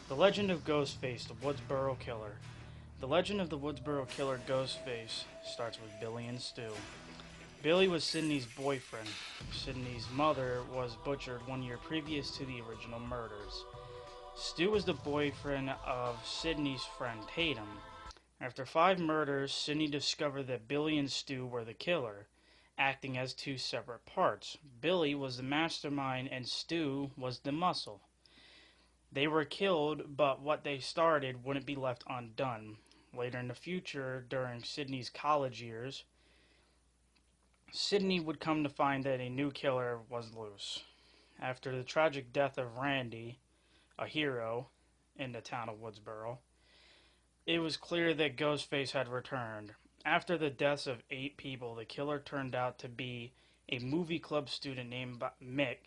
The Legend of Ghostface, the Woodsboro Killer. The legend of the Woodsboro Killer Ghostface starts with Billy and Stu. Billy was Sydney's boyfriend. Sydney's mother was butchered 1 year previous to the original murders. Stu was the boyfriend of Sydney's friend Tatum. After 5 murders, Sydney discovered that Billy and Stu were the killer, acting as two separate parts. Billy was the mastermind and Stu was the muscle. They were killed, but what they started wouldn't be left undone. Later in the future, during Sydney's college years, Sydney would come to find that a new killer was loose. After the tragic death of Randy, a hero in the town of Woodsboro, it was clear that Ghostface had returned. After the deaths of 8 people, the killer turned out to be a movie club student named Mick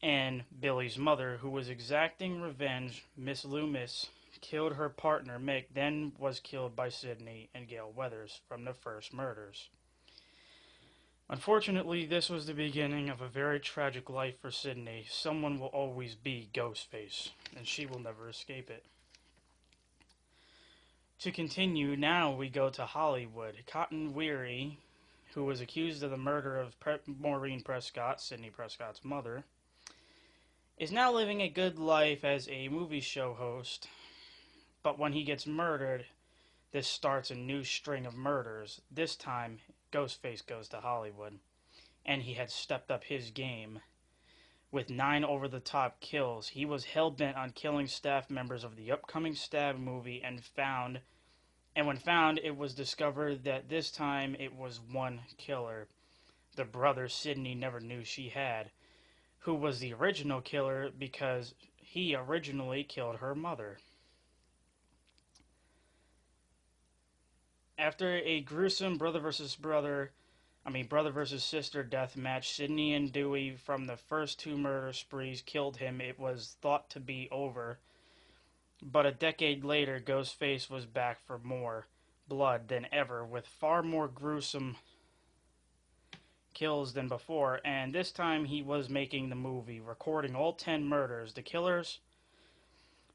and Billy's mother, who was exacting revenge. Miss Loomis killed her partner Mick, then was killed by Sydney and Gail Weathers from the first murders. Unfortunately, this was the beginning of a very tragic life for Sydney. Someone will always be Ghostface, and she will never escape it. To continue, now we go to Hollywood. Cotton Weary, who was accused of the murder of Maureen Prescott, Sydney Prescott's mother, is now living a good life as a movie show host. But when he gets murdered, this starts a new string of murders. This time, Ghostface goes to Hollywood, and he had stepped up his game. With 9 over-the-top kills, he was hell-bent on killing staff members of the upcoming Stab movie, and when found, it was discovered that this time it was one killer, the brother Sydney never knew she had, who was the original killer because he originally killed her mother. After a gruesome brother versus sister death match, Sydney and Dewey from the first 2 murder sprees killed him. It was thought to be over, but a decade later, Ghostface was back for more blood than ever, with far more gruesome kills than before, and this time he was making the movie, recording all 10 murders. The killers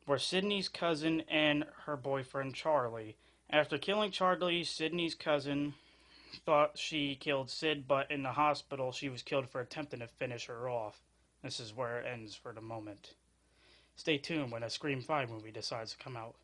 were Sydney's cousin and her boyfriend Charlie. After killing Charlie, Sydney's cousin thought she killed Sid, but in the hospital she was killed for attempting to finish her off. This is where it ends for the moment. Stay tuned when a Scream 5 movie decides to come out.